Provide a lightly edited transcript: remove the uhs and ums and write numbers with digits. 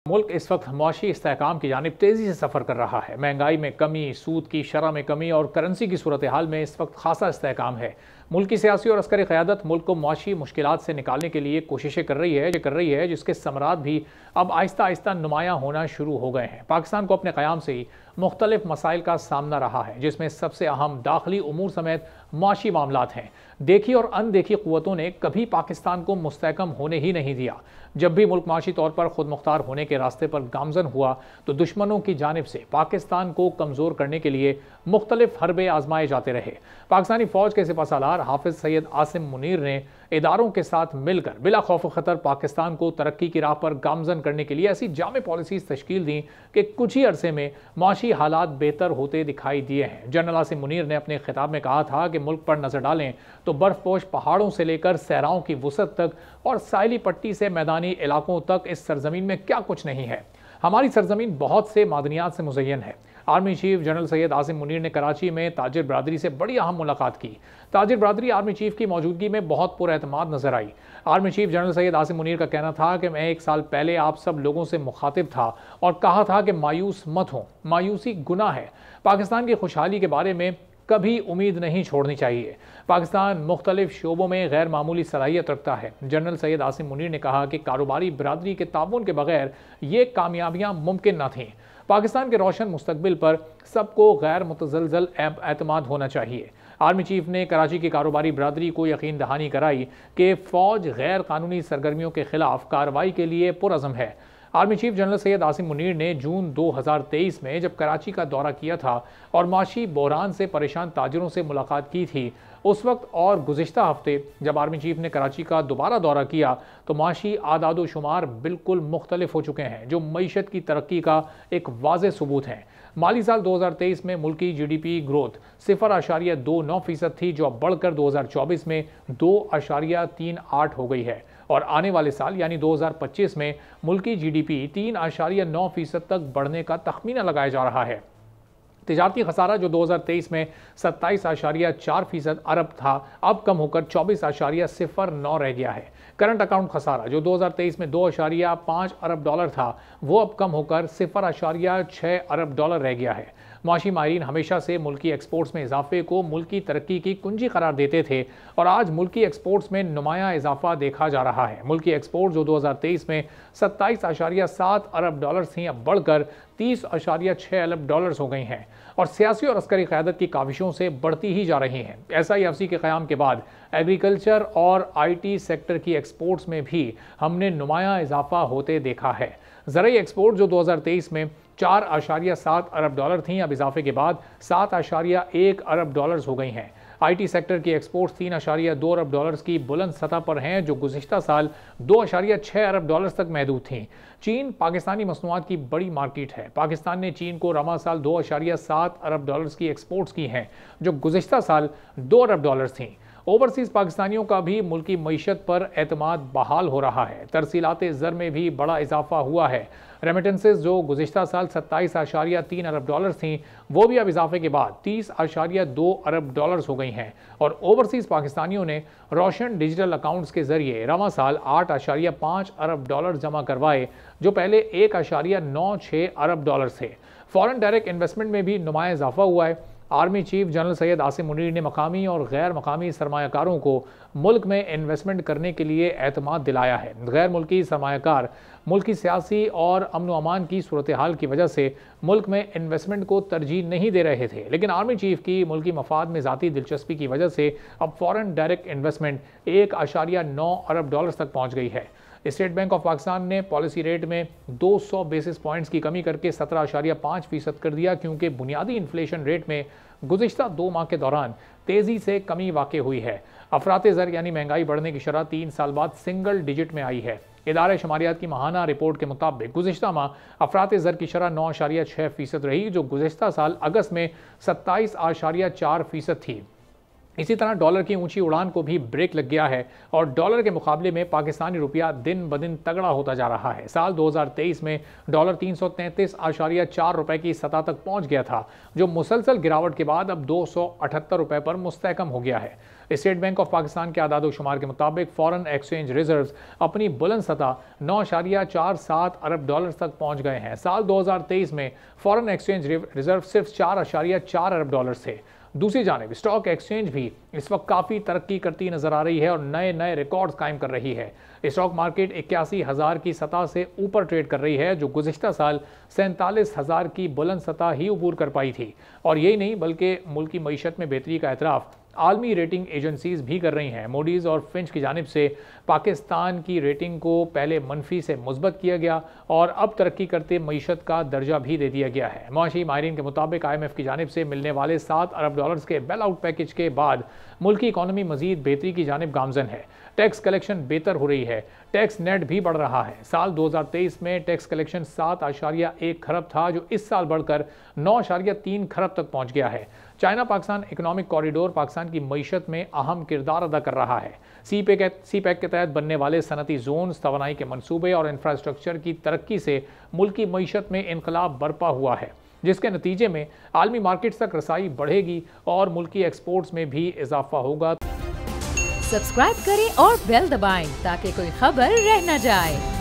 मुल्क इस वक्त मुआशी इस्तेहकाम की जानिब तेज़ी से सफ़र कर रहा है। महंगाई में कमी, सूद की शरह में कमी और करेंसी की सूरत हाल में इस वक्त खासा इस्तेहकाम है। मुल्क की सियासी और अस्करी क़यादत मुल्क को मुआशी मुश्किलात से निकालने के लिए कोशिशें कर रही है जिसके समरात भी अब आहिस्ता आहिस्ता नुमायाँ होना शुरू हो गए हैं। पाकिस्तान को अपने क़याम से ही मुख्तलिफ मसाइल का सामना रहा है, जिसमें सबसे अहम दाखिली उमूर समेत मुआशी मामलात हैं। देखी और अनदेखी क़ुव्वतों ने कभी पाकिस्तान को मुस्तहकम होने ही नहीं दिया। जब भी मुल्क माशी तौर पर खुद मुख्तार होने के रास्ते पर गामजन हुआ तो दुश्मनों की जानिब से पाकिस्तान को कमज़ोर करने के लिए मुख्तलिफ हरबे आजमाए जाते रहे। पाकिस्तानी फ़ौज के सिपहसालार हाफिज सैयद आसिम मुनीर ने इदारों के साथ मिलकर बिला खौफ खतर पाकिस्तान को तरक्की की राह पर गामजन करने के लिए ऐसी जामे पॉलिसीज तश्कील दी कि कुछ ही अरसे में माशी हालात बेहतर होते दिखाई दिए हैं। जनरल आसिम मुनीर ने अपने खिताब में कहा था कि मुल्क पर नजर डालें तो बर्फपोश पहाड़ों से लेकर सहराओं की वसअत तक और साहिली पट्टी से मैदानी इलाकों तक इस सरजमीन में क्या कुछ नहीं है। हमारी सरजमीन बहुत से मादनियात से मुज़य्यन है। Army chief general Syed Asim Munir ने कराची में ताजिर बरादरी से बड़ी अहम मुलाकात की। ताजिर बरादरी आर्मी चीफ की मौजूदगी में बहुत पुरएतमाद नजर आई। Army chief general Syed Asim Munir का कहना था कि मैं 1 साल पहले आप सब लोगों से मुखातिब था और कहा था कि मायूस मत हो, मायूसी गुनाह है। पाकिस्तान की खुशहाली के बारे में कभी उम्मीद नहीं छोड़नी चाहिए। पाकिस्तान मुख्तलिफ शोबों में गैर मामूली सलाहियत रखता है। जनरल सैयद आसिम मुनीर ने कहा कि कारोबारी बरादरी के ताउन के बगैर ये कामयाबियां मुमकिन न थीं। पाकिस्तान के रोशन मुस्तकबिल पर सबको गैर मुतज़लज़ल एतमाद होना चाहिए। आर्मी चीफ ने कराची की कारोबारी बरादरी को यकीन दहानी कराई कि फ़ौज गैर कानूनी सरगर्मियों के खिलाफ कार्रवाई के लिए पुरअज़म है। Army chief general Syed Asim Munir ने जून 2023 में जब कराची का दौरा किया था और माशी बहरान से परेशान ताजिरों से मुलाकात की थी, उस वक्त और गुज़िश्ता हफ्ते जब आर्मी चीफ ने कराची का दोबारा दौरा किया तो माशी आदादो शुमार बिल्कुल मुख्तलिफ हो चुके हैं, जो मईशत की तरक्की का एक वाज़ेह सबूत है। माली साल 2023 में मुल्की GDP ग्रोथ 0.29% थी, जो अब बढ़कर 2024 में 2.38 हो गई है और आने वाले साल यानी 2025 में मुल्की GDP 3.9% तक बढ़ने का तखमीना लगाया जा रहा है। तिजारती खसारा जो 2023 में 27.4% अरब था, अब कम होकर 24.09 रह गया है। करंट अकाउंट खसारा जो 2023 में 2.5 अरब डॉलर था, वो अब कम होकर 0.6 अरब डॉलर रह गया है। मुआशी माहिरीन हमेशा से मुल्की एक्सपोर्ट्स में इजाफे को मुल्की तरक्की की कुंजी करार देते थे और आज मुल्की एक्सपोर्ट्स में नुमाया इजाफा देखा जा रहा है। मुल्की एक्सपोर्ट जो 2023 में 27.7 अरब डॉलर थी, अब बढ़कर 30.6 अरब डॉलर हो गई हैं और सियासी और अस्करी क़यादत की काविशों से बढ़ती ही जा रही हैं। SIFC के क़याम के बाद एग्रीकल्चर और IT सेक्टर की एक्सपोर्ट्स में भी हमने नुमाया इजाफा होते देखा है। ज़राई एक्सपोर्ट जो 2023 में 4.7 अरब डॉलर थी, अब इजाफे के बाद 7.1 अरब डॉलर हो गई हैं। IT सेक्टर की एक्सपोर्ट्स 3.2 अरब डॉलर्स की बुलंद सतह पर हैं, जो गुज़िश्ता साल 2.6 अरब डॉलर्स तक महदूद थीं। चीन पाकिस्तानी मसनूआत की बड़ी मार्केट है। पाकिस्तान ने चीन को रवा साल 2.7 अरब डॉलर्स की एक्सपोर्ट्स की हैं, जो गुज़िश्ता साल 2 अरब डॉलर्स थीं। ओवरसीज़ पाकिस्तानियों का भी मुल्की मईशत पर एतमाद बहाल हो रहा है। तरसीलात ज़र में भी बड़ा इजाफा हुआ है। रेमिटेंसेस जो गुज़िश्ता साल 27.3 अरब डॉलर थीं, वो भी अब इजाफे के बाद 30.2 अरब डॉलर्स हो गई हैं और ओवरसीज़ पाकिस्तानियों ने रोशन डिजिटल अकाउंट्स के जरिए रवा साल 8.5 अरब डॉलर जमा करवाए, जो पहले 1.96 अरब डॉलर थे। फॉरेन डायरेक्ट इन्वेस्टमेंट में भी नुमाया इजाफा हुआ है। Army chief general Syed Asim Munir ने मकामी और गैर मकामी सरमायाकारों को मुल्क में इन्वेस्टमेंट करने के लिए एतमाद दिलाया है। गैर मुल्की सरमायाकार मुल्क की सियासी और अमन व अमान की सूरत हाल की वजह से मुल्क में इन्वेस्टमेंट को तरजीह नहीं दे रहे थे, लेकिन आर्मी चीफ की मुल्की मफाद में ज़ाती दिलचस्पी की वजह से अब फॉरेन डायरेक्ट इन्वेस्टमेंट 1.9 अरब डॉलर तक पहुँच गई है। स्टेट बैंक ऑफ पाकिस्तान ने पॉलिसी रेट में 200 बेसिस पॉइंट्स की कमी करके 17.5% कर दिया, क्योंकि बुनियादी इन्फ्लेशन रेट में गुज़िश्ता 2 माह के दौरान तेज़ी से कमी वाक़ हुई है। अफराते ज़र यानी महंगाई बढ़ने की शरह 3 साल बाद सिंगल डिजिट में आई है। इदारे शुमारियात की माहाना रिपोर्ट के मुताबिक गुज़िश्ता माह अफराते ज़र की शरह 9.6% रही, जो गुज़िश्ता साल अगस्त में 27.4% थी। इसी तरह डॉलर की ऊंची उड़ान को भी ब्रेक लग गया है और डॉलर के मुकाबले में पाकिस्तानी रुपया दिन ब दिन तगड़ा होता जा रहा है। साल 2023 में डॉलर 333.4 रुपए की सतह तक पहुंच गया था, जो मुसलसल गिरावट के बाद अब 278 रुपए पर मुस्तहकम हो गया है। स्टेट बैंक ऑफ पाकिस्तान के आदाद-ओ-शुमार के मुताबिक फॉरेन एक्सचेंज रिजर्व्स अपनी बुलंद सतह 9.47 अरब डॉलर तक पहुंच गए हैं। साल 2023 में फॉरेन एक्सचेंज रिजर्व सिर्फ 4.4 अरब डॉलर थे। दूसरी जानिब स्टॉक एक्सचेंज भी इस वक्त काफ़ी तरक्की करती नजर आ रही है और नए नए रिकॉर्ड्स कायम कर रही है। स्टॉक मार्केट 81,000 की सतह से ऊपर ट्रेड कर रही है, जो गुज़िश्ता साल 47,000 की बुलंद सतह ही अबूर कर पाई थी। और यही नहीं बल्कि मुल्क की मईशत में बेहतरी का एतराफ़ आलमी रेटिंग एजेंसीज भी कर रही हैं। मूडीज़ और फिंच की जानिब से पाकिस्तान की रेटिंग को पहले मनफी से मुस्बत किया गया और अब तरक्की करते मईशत का दर्जा भी दे दिया गया है। मुआशी माहिरीन के मुताबिक IMF की जानिब से मिलने वाले 7 अरब डॉलर्स के बेल आउट पैकेज के बाद मुल्क की इकॉनमी मजीद बेहतरी की जानिब गामजन है। टैक्स कलेक्शन बेहतर हो रही है, टैक्स नेट भी बढ़ रहा है। साल 2023 में टैक्स कलेक्शन 7.1 खरब था, जो इस साल बढ़कर 9.3 खरब तक पहुंच गया है। China Pakistan economic corridor Pakistan की मईशत में अहम किरदार अदा कर रहा है। CPEC के तहत बनने वाले सनती जोन, तवानाई के मनसूबे और इंफ्रास्ट्रक्चर की तरक्की से मुल्क की मईशत में इनकलाब बरपा हुआ है, जिसके नतीजे में आलमी मार्केट्स तक रसाई बढ़ेगी और मुल्की एक्सपोर्ट्स में भी इजाफा होगा। सब्सक्राइब करें और बेल दबाएं ताकि कोई खबर रह न जाए।